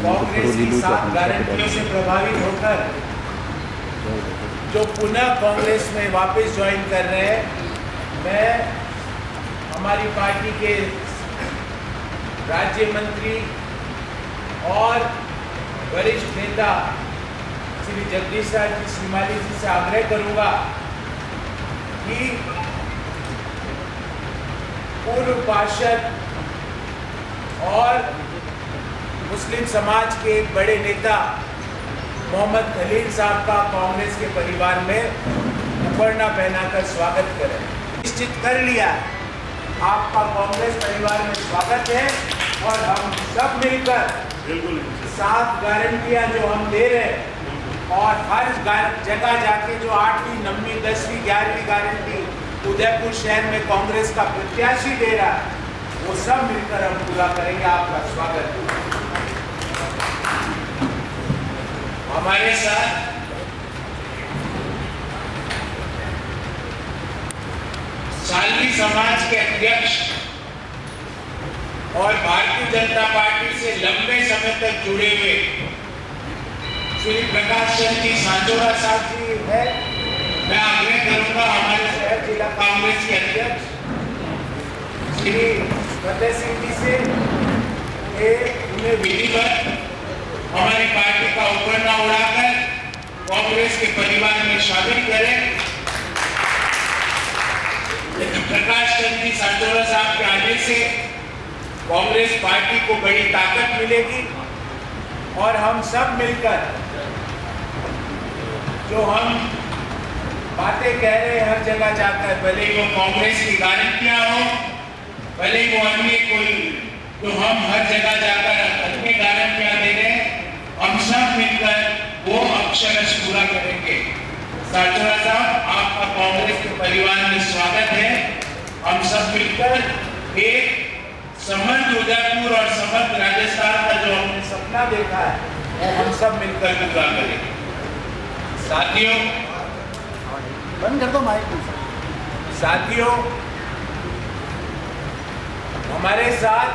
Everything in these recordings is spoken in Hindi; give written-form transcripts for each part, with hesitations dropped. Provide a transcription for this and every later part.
कांग्रेस की 7 गारंटियों से प्रभावित होकर जो पुनः कांग्रेस में वापस ज्वाइन कर रहे हैं, मैं हमारी पार्टी के राज्य मंत्री और वरिष्ठ नेता श्री जगदीश राज जी श्रीमाली जी से आग्रह करूंगा कि पूर्व पार्षद और मुस्लिम समाज के एक बड़े नेता मोहम्मद खलील साहब का कांग्रेस के परिवार में मुखर्ना पहनाकर स्वागत करें। निश्चित कर लिया आपका कांग्रेस परिवार में स्वागत है और हम सब मिलकर 7 गारंटियां जो हम दे रहे हैं और हर जगह जाके जो 8वीं 9वीं 10वीं 11वीं गारंटी उदयपुर शहर में कांग्रेस का प्रत्याशी दे रहा है, वो सब मिलकर हम पूरा करेंगे। आपका स्वागत है। हमारे साथ सालवी समाज के अध्यक्ष और भारतीय जनता पार्टी से लंबे समय तक जुड़े हुए श्री प्रकाश चंद्र जी सांजोरा साहब जी है। मैं आग्रह करूंगा हमारे शहर जिला कांग्रेस के अध्यक्ष श्री फतेह सिंह जी से उन्हें विधिवत हमारी पार्टी का उपरना उड़ाकर कांग्रेस के परिवार में शामिल करें। प्रकाश चंद्र जी सांजोरा साहब के आने से कांग्रेस पार्टी को बड़ी ताकत मिलेगी और हम सब मिलकर जो हम बातें कह रहे हैं हर जगह जाकर, भले ही वो कांग्रेस की गारंटियां हो, भले ही वो अन्य कोई जो हम हर जगह जाकर अपनी गारंटियां दे रहे हैं, हम सब मिलकर वो अक्षरश पूरा करेंगे। सांजोरा साहब, आपका कांग्रेस के परिवार में स्वागत है। हम सब मिलकर एक समृद्ध उदयपुर और समृद्ध राजस्थान का जो हमने सपना देखा है वो हम सब मिलकर पूरा करेंगे। साथियों, बंद कर दो माइक। साथियों, हमारे साथ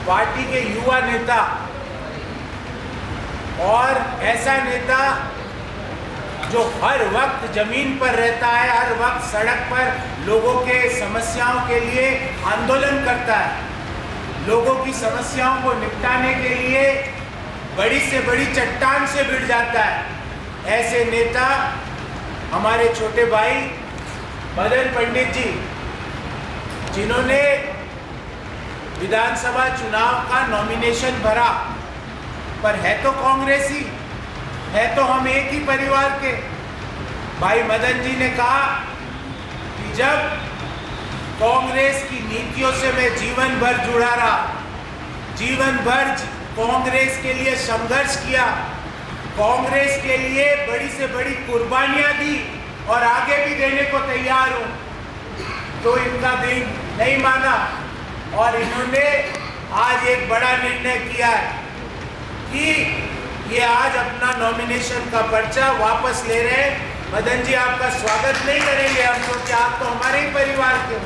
पार्टी के युवा नेता और ऐसा नेता जो हर वक्त जमीन पर रहता है, हर वक्त सड़क पर लोगों के समस्याओं के लिए आंदोलन करता है, लोगों की समस्याओं को निपटाने के लिए बड़ी से बड़ी चट्टान से भिड़ जाता है। ऐसे नेता हमारे छोटे भाई मदन पंडित जी, जिन्होंने विधानसभा चुनाव का नॉमिनेशन भरा, पर है तो कांग्रेसी, है तो हम एक ही परिवार के। भाई मदन जी ने कहा कि जब कांग्रेस की नीतियों से मैं जीवन भर जुड़ा रहा, जीवन भर कांग्रेस के लिए संघर्ष किया, कांग्रेस के लिए बड़ी से बड़ी कुर्बानियां दी और आगे भी देने को तैयार हूं, तो इनका दिल नहीं माना और इन्होंने आज एक बड़ा निर्णय किया है कि ये आज अपना नॉमिनेशन का पर्चा वापस ले रहे हैं। मदन जी, आपका स्वागत नहीं करेंगे हम, क्योंकि आप तो हमारे ही परिवार के हो,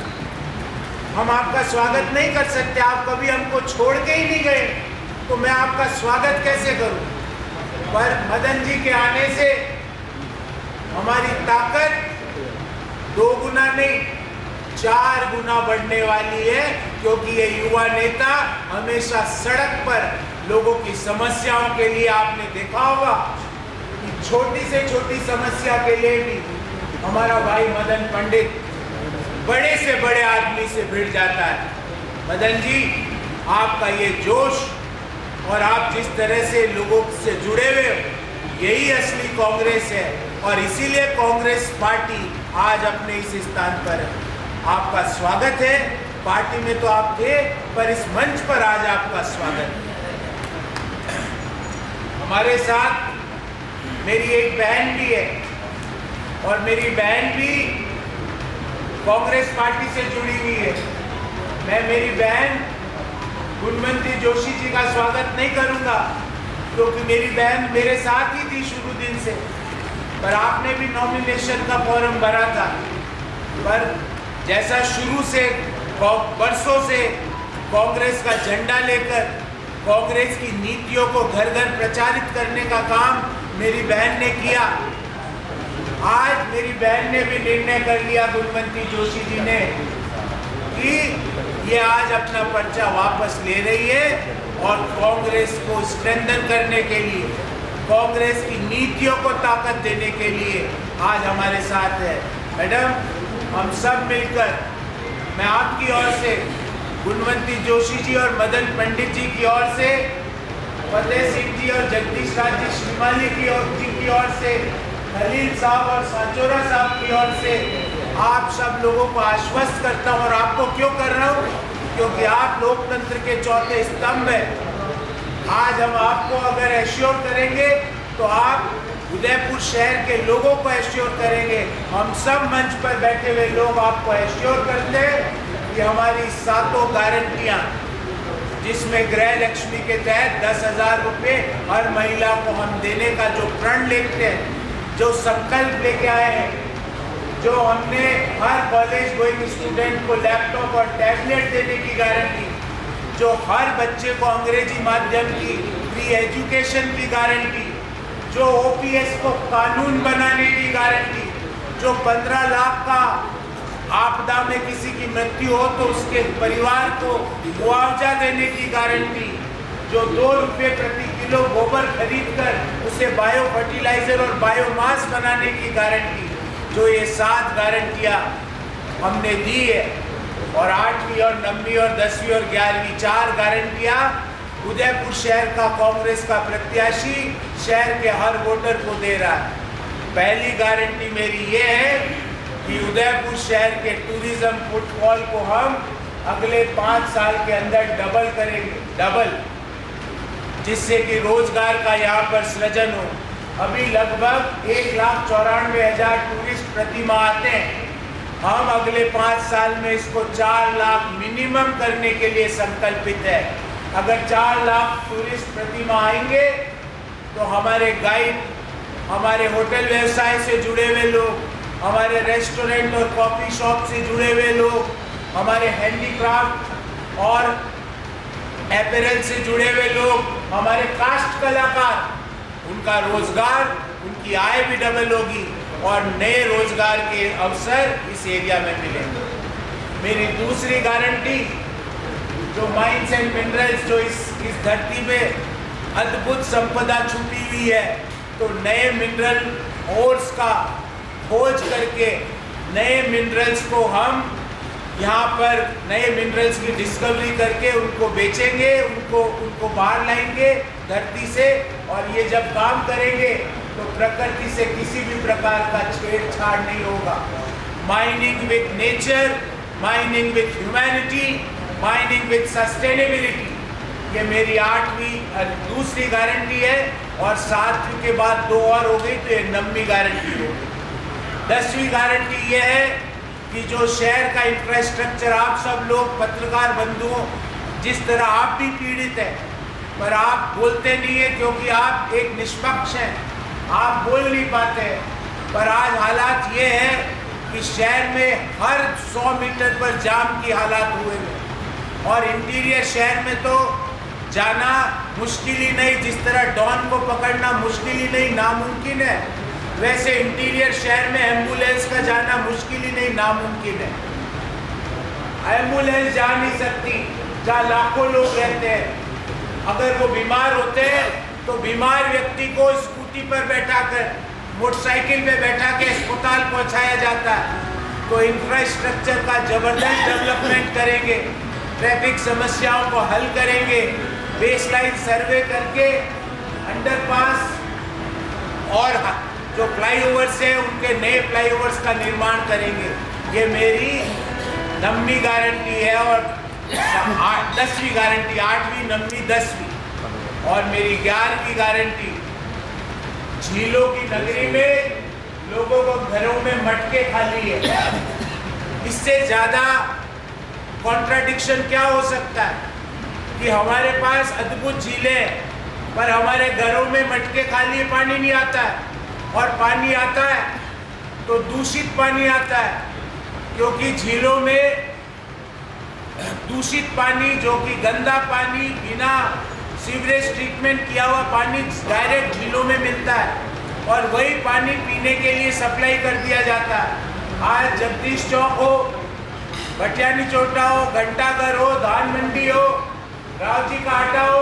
हम आपका स्वागत नहीं कर सकते। आप कभी हमको छोड़ के ही नहीं गए, तो मैं आपका स्वागत कैसे करूं। पर मदन जी के आने से हमारी ताकत 2 गुना नहीं 4 गुना बढ़ने वाली है, क्योंकि ये युवा नेता हमेशा सड़क पर लोगों की समस्याओं के लिए, आपने देखा होगा कि छोटी से छोटी समस्या के लिए भी हमारा भाई मदन पंडित बड़े से बड़े आदमी से भिड़ जाता है। मदन जी, आपका ये जोश और आप जिस तरह से लोगों से जुड़े हुए हो, यही असली कांग्रेस है और इसीलिए कांग्रेस पार्टी आज अपने इस स्थान पर है। आपका स्वागत है। पार्टी में तो आप थे, पर इस मंच पर आज आपका स्वागत है। हमारे साथ मेरी एक बहन भी है और मेरी बहन भी कांग्रेस पार्टी से जुड़ी हुई है। मैं मेरी बहन गुणवंती जोशी जी का स्वागत नहीं करूंगा, क्योंकि मेरी बहन मेरे साथ ही थी शुरू दिन से, पर आपने भी नॉमिनेशन का फॉर्म भरा था। पर जैसा शुरू से बरसों से कांग्रेस का झंडा लेकर कांग्रेस की नीतियों को घर घर प्रचारित करने का काम मेरी बहन ने किया। आज मेरी बहन ने भी निर्णय कर लिया, गुणवंती जोशी जी ने, कि ये आज अपना पर्चा वापस ले रही है और कांग्रेस को स्ट्रेंथन करने के लिए, कांग्रेस की नीतियों को ताकत देने के लिए आज हमारे साथ है। मैडम, हम सब मिलकर, मैं आपकी ओर से, गुणवंती जोशी जी और मदन पंडित जी की ओर से, फतेह सिंह जी और जगदीश राज जी श्रीमाली की ओर से, खलील साहब और सांचोरा साहब की ओर से आप सब लोगों को आश्वस्त करता हूँ। और आपको क्यों कर रहा हूँ? क्योंकि आप लोकतंत्र के चौथे स्तंभ हैं। आज हम आपको अगर एश्योर करेंगे तो आप उदयपुर शहर के लोगों को एश्योर करेंगे। हम सब मंच पर बैठे हुए लोग आपको एश्योर करते हैं कि हमारी सातों गारंटियाँ, जिसमें गृह लक्ष्मी के तहत 10,000 रुपये हर महिला को हम देने का जो प्रण लेते हैं, जो संकल्प लेके आए हैं, जो हमने हर कॉलेज गोइंग स्टूडेंट को लैपटॉप और टैबलेट देने की गारंटी, जो हर बच्चे को अंग्रेजी माध्यम की फ्री एजुकेशन की गारंटी, जो ओपीएस को कानून बनाने की गारंटी, जो 15 लाख का आपदा में किसी की मृत्यु हो तो उसके परिवार को मुआवजा देने की गारंटी, जो 2 रुपये प्रति किलो गोबर खरीदकर उसे बायो फर्टिलाइजर और बायोमास बनाने की गारंटी, जो ये 7 गारंटियाँ हमने दी है, और 8वीं और 9वीं और 10वीं और 11वीं 4 गारंटियाँ उदयपुर शहर का कांग्रेस का प्रत्याशी शहर के हर वोटर को दे रहा है। पहली गारंटी मेरी ये है कि उदयपुर शहर के टूरिज्म फुटफॉल को हम अगले 5 साल के अंदर डबल करेंगे, डबल, जिससे कि रोजगार का यहाँ पर सृजन हो। अभी लगभग 1,94,000 टूरिस्ट प्रति माह आते हैं। हम अगले 5 साल में इसको 4 लाख मिनिमम करने के लिए संकल्पित है। अगर 4 लाख टूरिस्ट प्रति माह आएंगे तो हमारे गाइड, हमारे होटल व्यवसाय से जुड़े हुए लोग, हमारे रेस्टोरेंट और कॉफ़ी शॉप से जुड़े हुए लोग, हमारे हैंडीक्राफ्ट और एपरल से जुड़े हुए लोग, हमारे कास्ट कलाकार, उनका रोजगार, उनकी आय भी डबल होगी और नए रोजगार के अवसर इस एरिया में मिलेंगे। मेरी दूसरी गारंटी, जो माइंस एंड मिनरल्स, जो इस धरती में अद्भुत संपदा छुपी हुई है, तो नए मिनरल ओर्स का खोज करके नए मिनरल्स को हम यहाँ पर नए मिनरल्स की डिस्कवरी करके उनको बेचेंगे, उनको बाहर लाएंगे धरती से, और ये जब काम करेंगे तो प्रकृति से किसी भी प्रकार का छेड़छाड़ नहीं होगा। Mining with nature, mining with humanity, mining with sustainability, ये मेरी 8वीं दूसरी गारंटी है। और 7वीं के बाद 2 और हो गई तो ये 9वीं गारंटी होगी। 10वीं गारंटी ये है कि जो शहर का इंफ्रास्ट्रक्चर, आप सब लोग पत्रकार बंधुओं, जिस तरह आप भी पीड़ित हैं, पर आप बोलते नहीं है क्योंकि आप एक निष्पक्ष हैं, आप बोल नहीं पाते। पर आज हालात ये है कि शहर में हर 100 मीटर पर जाम की हालात हुए हैं, और इंटीरियर शहर में तो जाना मुश्किल ही नहीं, जिस तरह डॉन को पकड़ना मुश्किल ही नहीं, नामुमकिन है, वैसे इंटीरियर शहर में एम्बुलेंस का जाना मुश्किल ही नहीं, नामुमकिन है। एम्बुलेंस जा नहीं सकती जहाँ लाखों लोग रहते हैं। अगर वो बीमार होते हैं तो बीमार व्यक्ति को स्कूटी पर बैठाकर, मोटरसाइकिल पे बैठा के अस्पताल पहुंचाया जाता है। तो इंफ्रास्ट्रक्चर का जबरदस्त डेवलपमेंट करेंगे, ट्रैफिक समस्याओं को हल करेंगे, बेसलाइन सर्वे करके अंडरपास और जो फ्लाईओवर्स हैं उनके नए फ्लाईओवर्स का निर्माण करेंगे। ये मेरी 9वीं गारंटी है। और 10वीं गारंटी, 8वीं, 9वीं, 10वीं, और मेरी 11वीं गारंटी, झीलों की नगरी में लोगों को घरों में मटके खाली है। इससे ज़्यादा कॉन्ट्राडिक्शन क्या हो सकता है कि हमारे पास अद्भुत झीलें हैं पर हमारे घरों में मटके खाली, पानी नहीं आता है, और पानी आता है तो दूषित पानी आता है, क्योंकि झीलों में दूषित पानी, जो कि गंदा पानी, बिना सीवरेज ट्रीटमेंट किया हुआ पानी डायरेक्ट झीलों में मिलता है और वही पानी पीने के लिए सप्लाई कर दिया जाता है। आज जगदीश चौक हो, भटियानी चोटा हो, घंटाघर हो, धान मंडी हो, राव जी का आटा हो,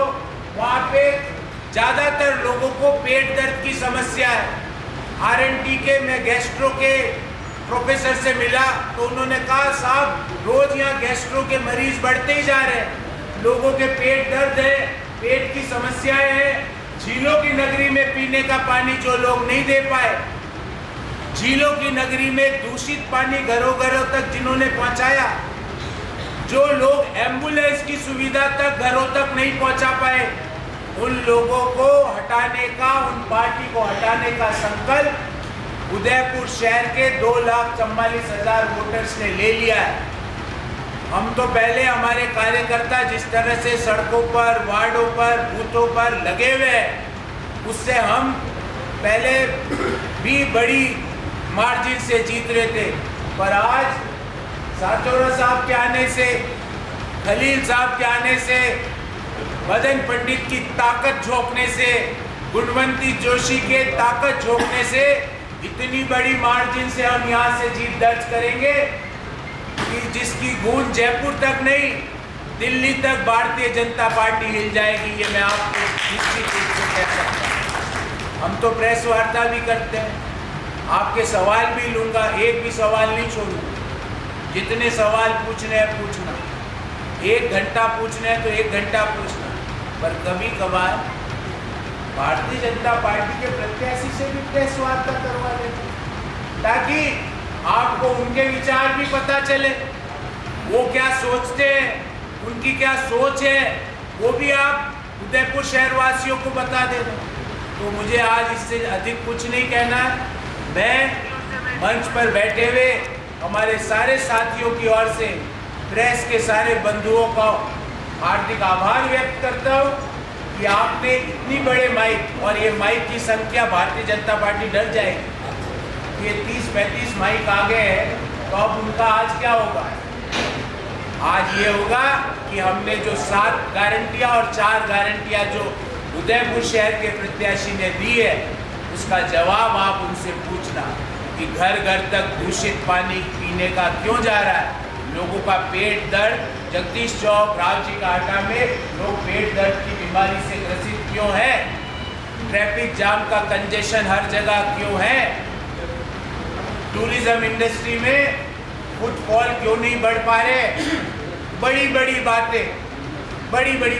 वहाँ पे ज़्यादातर लोगों को पेट दर्द की समस्या है। RNT के मैं गैस्ट्रो के प्रोफेसर से मिला तो उन्होंने कहा साहब रोज यहाँ गैस्ट्रो के मरीज बढ़ते ही जा रहे हैं, लोगों के पेट दर्द है, पेट की समस्याएं हैं। झीलों की नगरी में पीने का पानी जो लोग नहीं दे पाए, झीलों की नगरी में दूषित पानी घरों घरों तक जिन्होंने पहुंचाया, जो लोग एम्बुलेंस की सुविधा तक घरों तक नहीं पहुंचा पाए, उन लोगों को हटाने का, उन पार्टी को हटाने का संकल्प उदयपुर शहर के 2,44,000 वोटर्स ने ले लिया है। हम तो पहले हमारे कार्यकर्ता जिस तरह से सड़कों पर, वार्डों पर, बूथों पर लगे हुए हैं, उससे हम पहले भी बड़ी मार्जिन से जीत रहे थे, पर आज साचौरा साहब के आने से, खलील साहब के आने से, मदन पंडित की ताकत झोंकने से, गुणवंती जोशी के ताकत झोंकने से इतनी बड़ी मार्जिन से हम यहाँ से जीत दर्ज करेंगे कि जिसकी गूंज जयपुर तक नहीं, दिल्ली तक भारतीय जनता पार्टी हिल जाएगी। ये मैं आपको निश्चित रूप से कह सकता हूँ। हम तो प्रेस वार्ता भी करते हैं, आपके सवाल भी लूँगा, एक भी सवाल नहीं छोड़ूंगा। जितने सवाल पूछने हैं पूछना, 1 घंटा पूछने हैं तो 1 घंटा पूछना, पर कभी कभार भारतीय जनता पार्टी के प्रत्याशी से भी प्रेस वार्ता करवा देते ताकि आपको उनके विचार भी पता चले, वो क्या सोचते हैं, उनकी क्या सोच है, वो भी आप उदयपुर शहर वासियों को बता दें। तो मुझे आज इससे अधिक कुछ नहीं कहना है। मैं मंच पर बैठे हुए हमारे सारे साथियों की ओर से प्रेस के सारे बंधुओं का हार्दिक आभार व्यक्त करता हूँ कि आपने इतनी बड़े माइक, और ये माइक की संख्या भारतीय जनता पार्टी डर जाएगी, ये 30-35 माइक आ गए हैं, तो अब उनका आज क्या होगा? आज ये होगा कि हमने जो 7 गारंटियां और 4 गारंटियां जो उदयपुर शहर के प्रत्याशी ने दी है, उसका जवाब आप उनसे पूछना कि घर घर तक दूषित पानी पीने का क्यों जा रहा है, लोगों का पेट दर्द, जगदीश चौक, राव जी का आटा में लोग पेट दर्द की बीमारी से ग्रसित क्यों है, ट्रैफिक जाम का कंजेशन हर जगह क्यों है, टूरिज्म इंडस्ट्री में फुटफॉल क्यों नहीं बढ़ पा रहे। बड़ी बड़ी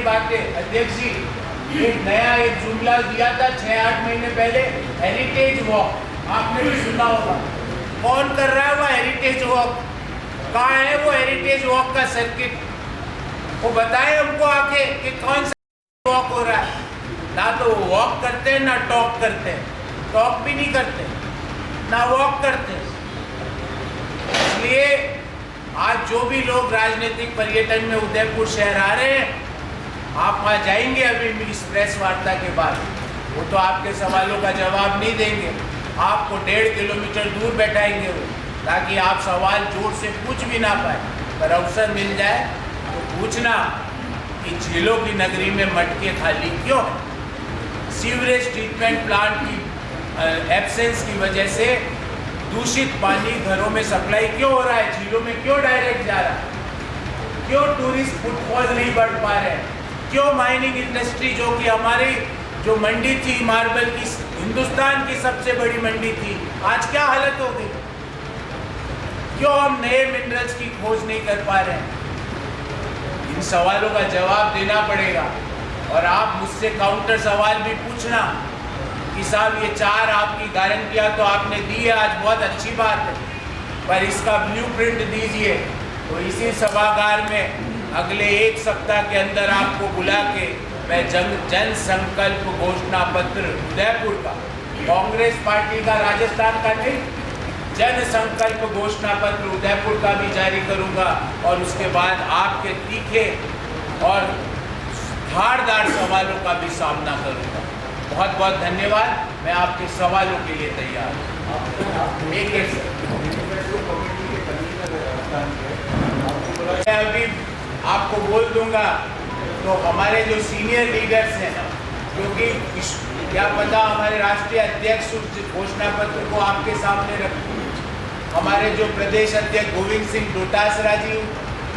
बातें अध्यक्ष जी, एक जुमला दिया था 6-8 महीने पहले, हेरिटेज वॉक, आपने भी सुना होगा। कौन कर रहा है वो हेरिटेज वॉक? कहाँ है वो हेरिटेज वॉक का सर्किट? वो बताए हमको आके कि कौन सा वॉक हो रहा है। ना तो वो वॉक करते हैं ना टॉक करते हैं, टॉक भी नहीं करते ना वॉक करते। इसलिए आज जो भी लोग राजनीतिक पर्यटन में उदयपुर शहर आ रहे हैं, आप वहाँ जाएंगे अभी इस प्रेस वार्ता के बाद, वो तो आपके सवालों का जवाब नहीं देंगे, आपको 1.5 किलोमीटर दूर बैठाएंगे वो, ताकि आप सवाल जोर से पूछ भी ना पाए। पर अवसर मिल जाए तो पूछना कि झीलों की नगरी में मटके खाली क्यों है, सीवरेज ट्रीटमेंट प्लांट की एब्सेंस की वजह से दूषित पानी घरों में सप्लाई क्यों हो रहा है, झीलों में क्यों डायरेक्ट जा रहा है, क्यों टूरिस्ट फुटफॉल नहीं बढ़ पा रहे हैं, क्यों माइनिंग इंडस्ट्री जो कि हमारी जो मंडी थी मार्बल की, हिंदुस्तान की सबसे बड़ी मंडी थी, आज क्या हालत हो गई, क्यों हम नए मिनरल्स की खोज नहीं कर पा रहे हैं। इन सवालों का जवाब देना पड़ेगा और आप मुझसे काउंटर सवाल भी पूछना कि साहब ये 4 आपकी गारंटियां तो आपने दी है, आज बहुत अच्छी बात है, पर इसका ब्लूप्रिंट दीजिए। तो इसी सभागार में अगले 1 सप्ताह के अंदर आपको बुला के मैं जन संकल्प घोषणा पत्र उदयपुर का, कांग्रेस पार्टी का राजस्थान का नहीं, जन संकल्प घोषणा पत्र उदयपुर का भी जारी करूंगा और उसके बाद आपके तीखे और धारदार सवालों का भी सामना करूंगा। बहुत बहुत धन्यवाद, मैं आपके सवालों के लिए तैयार हूँ। मैं अभी आपको बोल दूंगा तो हमारे जो सीनियर लीडर्स हैं, क्योंकि क्या पता हमारे राष्ट्रीय अध्यक्ष उस घोषणा पत्र को आपके सामने रखूं, हमारे जो प्रदेश अध्यक्ष गोविंद सिंह डोटासरा जी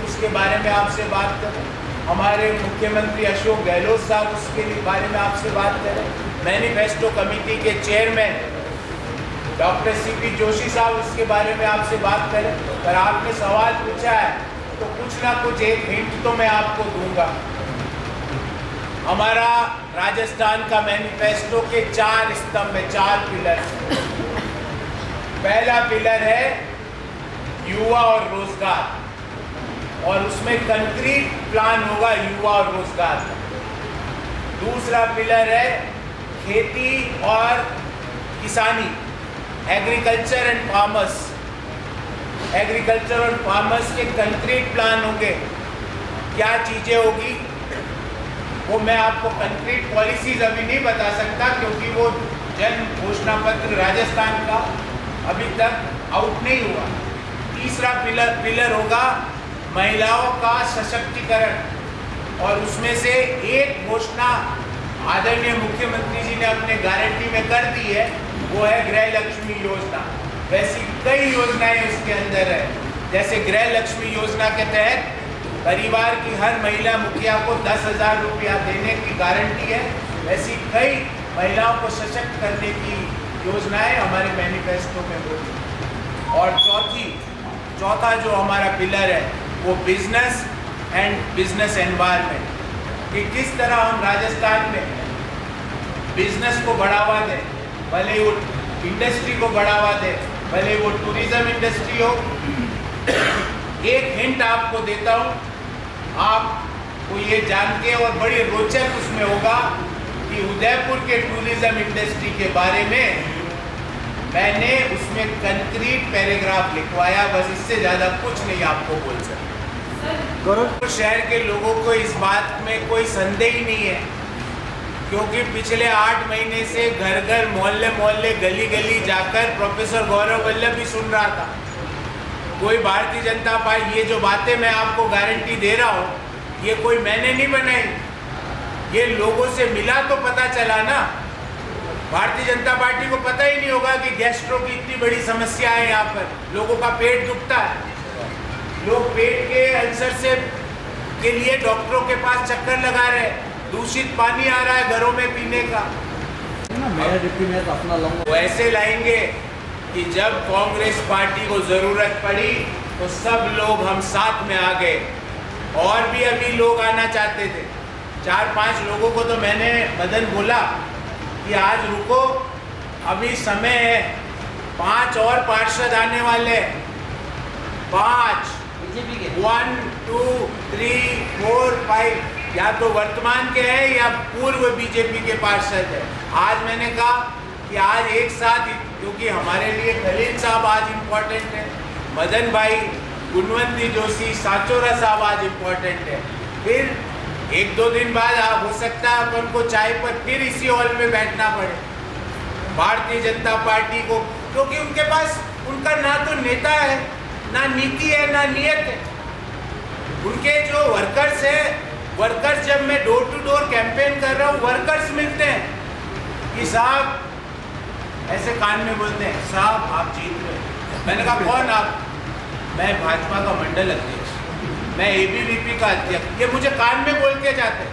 उसके बारे में आपसे बात करें, हमारे मुख्यमंत्री अशोक गहलोत साहब उसके बारे में आपसे बात करें, मैनिफेस्टो कमेटी के चेयरमैन डॉक्टर सीपी जोशी साहब उसके बारे में आपसे बात करें। पर आपने सवाल पूछा है तो कुछ ना कुछ एक हिंट तो मैं आपको दूंगा। हमारा राजस्थान का मैनिफेस्टो के 4 स्तंभ है, 4 पिलर। पहला पिलर है युवा और रोजगार, और उसमें कंक्रीट प्लान होगा युवा और रोजगार का। दूसरा पिलर है खेती और किसानी, एग्रीकल्चर एंड फार्मर्स। एग्रीकल्चर और फार्मर्स के कंक्रीट प्लान होंगे, क्या चीजें होगी वो मैं आपको कंक्रीट पॉलिसीज अभी नहीं बता सकता, क्योंकि वो जन घोषणा पत्र राजस्थान का अभी तक आउट नहीं हुआ। तीसरा पिलर होगा महिलाओं का सशक्तिकरण, और उसमें से एक घोषणा आदरणीय मुख्यमंत्री जी ने अपने गारंटी में कर दी है, वो है गृह लक्ष्मी योजना। वैसी कई योजनाएं उसके अंदर है, जैसे गृह लक्ष्मी योजना के तहत परिवार की हर महिला मुखिया को 10,000 रुपया देने की गारंटी है। वैसी कई महिलाओं को सशक्त करने की योजनाएं हमारे मैनिफेस्टो में होती। और चौथा जो हमारा पिलर है वो बिजनेस एंड बिजनेस एनवायरनमेंट, कि किस तरह हम राजस्थान में बिजनेस को बढ़ावा दें, भले वो इंडस्ट्री को बढ़ावा दें, भले वो टूरिज्म इंडस्ट्री हो। एक हिंट आपको देता हूँ, आपको ये जान के और बड़ी रोचक उसमें होगा कि उदयपुर के टूरिज्म इंडस्ट्री के बारे में मैंने उसमें कंक्रीट पैराग्राफ लिखवाया। बस इससे ज़्यादा कुछ नहीं आपको बोल सकता। गोरखपुर शहर के लोगों को इस बात में कोई संदेह ही नहीं है, क्योंकि पिछले 8 महीने से घर घर मोहल्ले मोहल्ले गली गली जाकर प्रोफेसर गौरव वल्लभ भी सुन रहा था। कोई भारतीय जनता पार्टी, ये जो बातें मैं आपको गारंटी दे रहा हूँ, ये कोई मैंने नहीं बनाई, ये लोगों से मिला तो पता चला ना। भारतीय जनता पार्टी को पता ही नहीं होगा कि गैस्ट्रो की इतनी बड़ी समस्या है यहाँ पर, लोगों का पेट दुखता है, लोग पेट के अल्सर से के लिए डॉक्टरों के पास चक्कर लगा रहे हैं, दूषित पानी आ रहा है घरों में पीने का। वो ऐसे लाएंगे कि जब कांग्रेस पार्टी को जरूरत पड़ी तो सब लोग हम साथ में आ गए, और भी अभी लोग आना चाहते थे। 4-5 लोगों को तो मैंने मदन बोला कि आज रुको, अभी समय है, 5 और पार्षद आने वाले, 5 1 2 3 4 5 या तो वर्तमान के हैं या पूर्व बीजेपी के पार्षद है। आज मैंने कहा कि आज एक साथ, क्योंकि हमारे लिए खलील साहब आज इम्पोर्टेंट है, मदन भाई, गुणवंती जोशी, साचोरा साहब आज इम्पोर्टेंट है। फिर 1-2 दिन बाद हो सकता है अपन को चाय पर फिर इसी हॉल में बैठना पड़े। भारतीय जनता पार्टी को, क्योंकि उनके पास उनका ना तो नेता है, ना नीति है, ना नियत है। उनके जो वर्कर्स है, वर्कर्स, जब मैं डोर टू डोर कैंपेन कर रहा हूँ, वर्कर्स मिलते हैं कि साहब, ऐसे कान में बोलते हैं, साहब आप जीत रहे। मैंने कहा कौन आप? मैं भाजपा का मंडल अध्यक्ष, मैं एबीवीपी का अध्यक्ष। ये मुझे कान में बोल के जाते।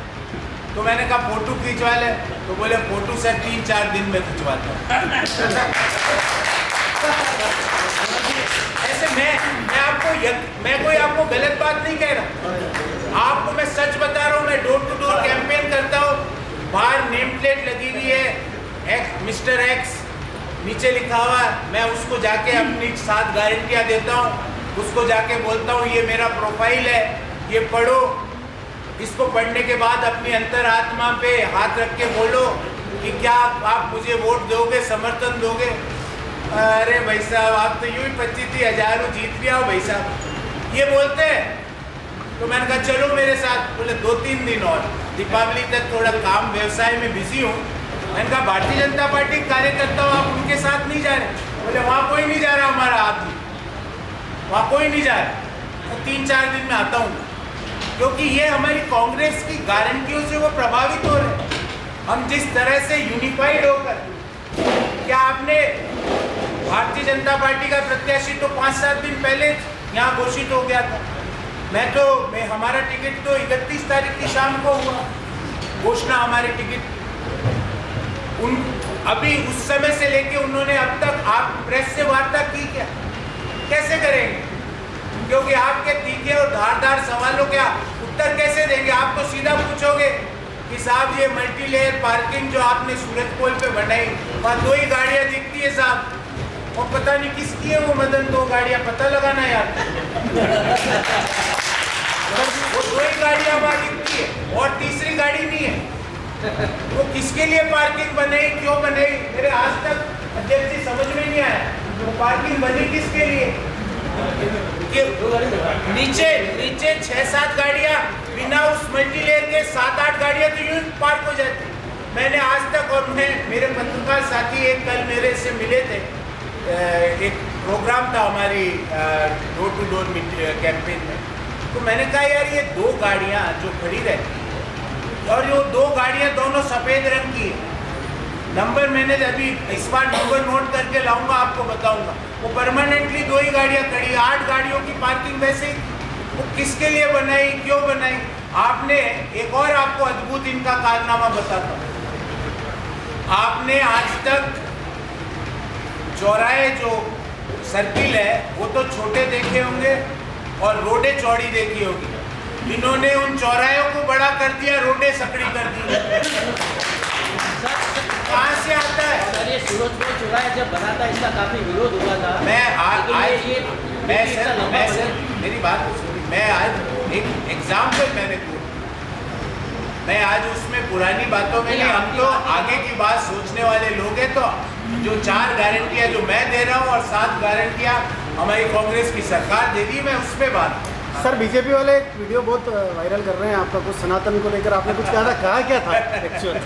तो मैंने कहा फोटो खिंचवा ले, तो बोले फोटो सर 3-4 दिन में खिंचवाता हूँ। ऐसे मैं कोई आपको गलत बात नहीं कह रहा, आपको मैं सच बता रहा हूँ। मैं डोर टू डोर कैंपेन करता हूँ, बाहर नेम प्लेट लगी हुई है, मिस्टर एक्स नीचे लिखा हुआ है, मैं उसको जाके अपनी 7 गारंटियाँ देता हूँ, उसको जाके बोलता हूँ ये मेरा प्रोफाइल है, ये पढ़ो। इसको पढ़ने के बाद अपनी अंतरात्मा पे हाथ रख के बोलो कि क्या आप मुझे वोट दोगे, समर्थन दोगे। अरे भाई साहब, आप तो यूँ ही 25-30 हज़ार जीत भी आओ भाई साहब, ये बोलते हैं। तो मैंने कहा चलो मेरे साथ। बोले 2-3 दिन और, दीपावली तक थोड़ा काम व्यवसाय में बिजी हूँ। मैंने कहा भारतीय जनता पार्टी कार्यकर्ता हो, आप उनके साथ नहीं जा रहे? बोले वहाँ कोई नहीं जा रहा हमारा आदमी, वहाँ कोई नहीं जा रहा। तो 3-4 दिन में आता हूँ। क्योंकि ये हमारी कांग्रेस की गारंटियों से वो प्रभावित हो रहे हैं। हम जिस तरह से यूनिफाइड होकर, क्या आपने भारतीय जनता पार्टी का प्रत्याशी तो 5-7 दिन पहले यहाँ घोषित हो गया था। हमारा टिकट तो 31 तारीख की शाम को हुआ घोषणा, हमारे टिकट अभी उस समय से लेके उन्होंने अब तक आप प्रेस से वार्ता की क्या? कैसे करेंगे? क्योंकि आपके तीखे और धारदार सवालों के उत्तर कैसे देंगे? आप तो सीधा पूछोगे कि साहब ये मल्टी लेयर पार्किंग जो आपने सूरत पोल पे बनाई, वहाँ 2 ही गाड़ियाँ दिखती है साहब, और पता नहीं किसकी है वो मदन 2 गाड़ियाँ, पता लगाना यार। वो 2 ही गाड़ियाँ वहाँ दिखती है और तीसरी गाड़ी नहीं है। वो किसके लिए पार्किंग बनाई, क्यों बनाई? मेरे आज तक अध्यक्ष जी समझ में नहीं आया वो पार्किंग बनी किसके लिए। कि नीचे 6-7 गाड़ियाँ बिना उस मल्टी लेयर के 7-8 गाड़ियाँ तो यूं पार्क हो जाती। मैंने आज तक, और मेरे पत्रकार साथी एक कल मेरे से मिले थे, एक प्रोग्राम था हमारी डोर टू डोर कैंपेन में, तो मैंने कहा यार ये 2 गाड़ियाँ जो खड़ी रहती है और ये 2 गाड़ियाँ दोनों सफ़ेद रंग की है, नंबर मैंने अभी इस बार नंबर नोट करके लाऊंगा, आपको बताऊंगा। वो परमानेंटली 2 ही गाड़ियाँ खड़ी, 8 गाड़ियों की पार्किंग वैसे ही। वो किसके लिए बनाई, क्यों बनाई? आपने एक और आपको अद्भुत इनका कारनामा बताता हूं। आपने आज तक चौराहे जो सर्किल है वो तो छोटे देखे होंगे और रोडें चौड़ी देखी होगी। इन्होंने उन चौराहों को बड़ा कर दिया, रोडें सकड़ी कर दी। कहाँ से आता है? सर ये सूरजपुर चौराहा जब बना था इसका काफी विरोध हुआ था। मेरी बात तो सुनिए, मैं आज एक एग्जाम्पल मैंने दिया, मैं आज उसमें पुरानी बातों में नहीं, हम तो आगे की बात सोचने वाले लोग हैं। तो जो 4 गारंटियाँ जो मैं दे रहा हूँ और 7 गारंटियाँ हमारी कांग्रेस की सरकार दे दी, मैं उस पर बात। सर बीजेपी वाले एक वीडियो बहुत वायरल कर रहे हैं आपका, कुछ सनातन को लेकर आपने कुछ कहा था, कहा क्या था एक्चुअल?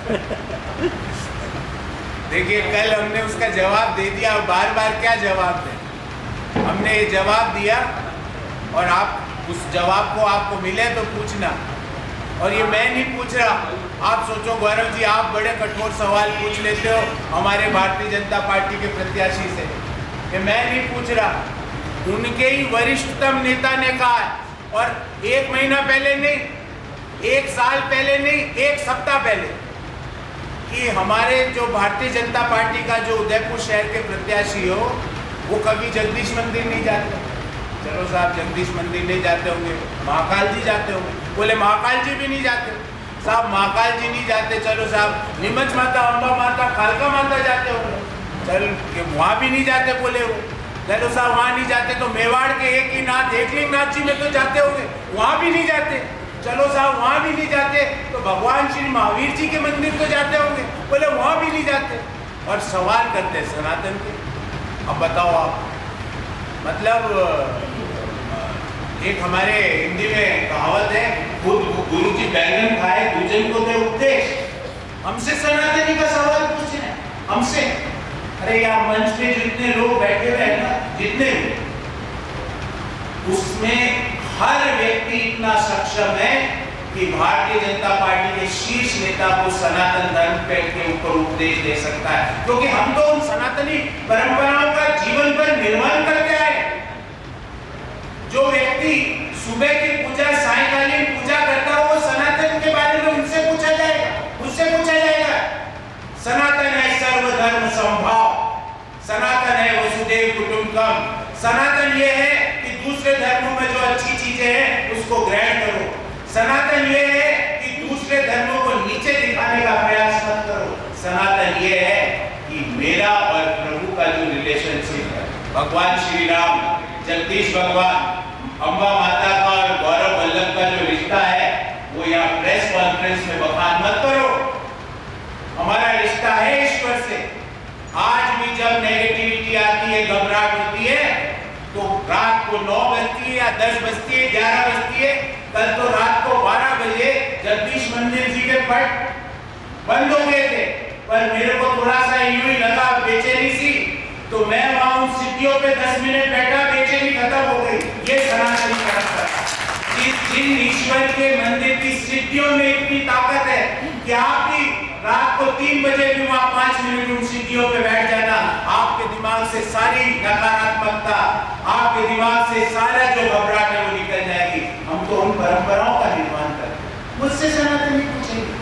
देखिए कल हमने उसका जवाब दे दिया, अब बार बार क्या जवाब दें? हमने ये जवाब दिया और आप उस जवाब को आपको मिले तो पूछना, और ये मैं नहीं पूछ रहा। आप सोचो गौरव जी, आप बड़े कठोर सवाल पूछ लेते हो हमारे भारतीय जनता पार्टी के प्रत्याशी से, ये मैं नहीं पूछ रहा, उनके ही वरिष्ठतम नेता ने कहा है। और 1 महीना पहले नहीं, 1 साल पहले नहीं, 1 सप्ताह पहले, कि हमारे जो भारतीय जनता पार्टी का जो उदयपुर शहर के प्रत्याशी हो वो कभी जगदीश मंदिर नहीं जाते। चलो साहब जगदीश मंदिर नहीं जाते होंगे, महाकाल जी जाते होंगे। बोले महाकाल जी भी नहीं जाते साहब, महाकाल जी नहीं जाते। चलो साहब नीमच माता, अम्बा माता, कालका माता जाते होंगे, चल वहाँ भी नहीं जाते। बोले वो चलो साहब वहाँ नहीं जाते, तो मेवाड़ के एक ही नाथ एकलिंग नाथ जी में तो जाते होंगे, वहाँ भी नहीं जाते। चलो साहब वहाँ भी नहीं जाते तो भगवान श्री महावीर जी के मंदिर तो जाते होंगे, बोले वहाँ भी नहीं जाते। और सवाल करते सनातन के। अब बताओ आप, मतलब एक हमारे हिंदी में कहावत है, खुद गुरु जी बैंगन खाए दूजन को दे उपदेश। हमसे सनातनी का सवाल पूछ रहे हैं, हमसे। अरे यार मंच पे जितने लोग बैठे हुए हैं ना, जितने, उसमें हर व्यक्ति इतना सक्षम है कि भारतीय जनता पार्टी के शीर्ष नेता को सनातन धर्म के ऊपर उपदेश दे सकता है, क्योंकि हम तो उन सनातनी परंपराओं का जीवन पर निर्माण करके आए। जो व्यक्ति सुबह की पूजा सायकालीन पूजा करता है वो सनातन के बारे में उनसे पूछा जाएगा, उससे पूछा जाएगा। सनातन है सर्वधर्म समभाव, सनातन है वसुदेव कुटुंबकम, सनातन ये है कि दूसरे धर्मों में जो अच्छी चीजें हैं उसको ग्रहण करो, सनातन ये है कि दूसरे धर्मों को नीचे दिखाने का प्रयास मत करो, सनातन ये है कि मेरा और प्रभु का जो रिलेशनशिप है, भगवान श्री राम, जगदीश भगवान, अम्बा माता का और गौरव वल्लभ का जो रिश्ता है वो यहाँ प्रेस कॉन्फ्रेंस में बखान मत करो। हमारा रिश्ता है ईश्वर से। आज भी जब नेगेटिविटी आती है, घबराहट होती है, तो रात को 9 बजती है या 10 बजती है, 11 बजती है, कल तो रात को 12 बजे जगदीश मंदिर जी के पट बंद हो गए थे, पर मेरे को थोड़ा सा यूं ही लगा बेचैनी सी, तो मैं वहां उन सीढ़ियों पे 10 मिनट बैठा, बेचैनी खत्म हो गई। ये सनातनी परंपरा, जिन ईश्वर के मंदिर की सीढ़ियों में इतनी ताकत है कि आप भी रात को 3 बजे भी वहां 5 मिनट उन सीढ़ियों पे बैठ जाना, आपके दिमाग से सारी नकारात्मकता, आपके दिमाग से सारा जो घबराहट है वो निकल जाएगी। हम तो उन परंपराओं का निर्माण करते हैं। मुझसे सनातन नहीं पूछेंगे।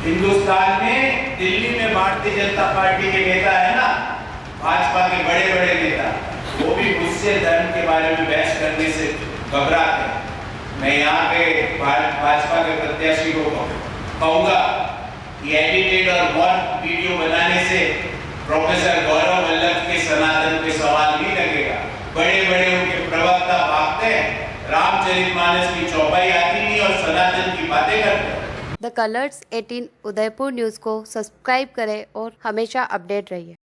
हिंदुस्तान में दिल्ली में भारतीय जनता पार्टी के नेता है ना, भाजपा के बड़े बड़े नेता, वो भी मुझसे धर्म के बारे में बहस करने से घबराते हैं। मैं यहाँ पे भाजपा के प्रत्याशी को कहूँगा कि एडिटेड और मॉर्फ वीडियो बनाने से प्रोफेसर गौरव वल्लभ के सनातन पे सवाल नहीं लगेगा। बड़े बड़े उनके प्रवक्ता भागते हैं, रामचरितमानस की चौपाई आती नहीं और सनातन की बातें करते हैं। द कलर्स 18 उदयपुर न्यूज़ को सब्सक्राइब करें और हमेशा अपडेट रहिए।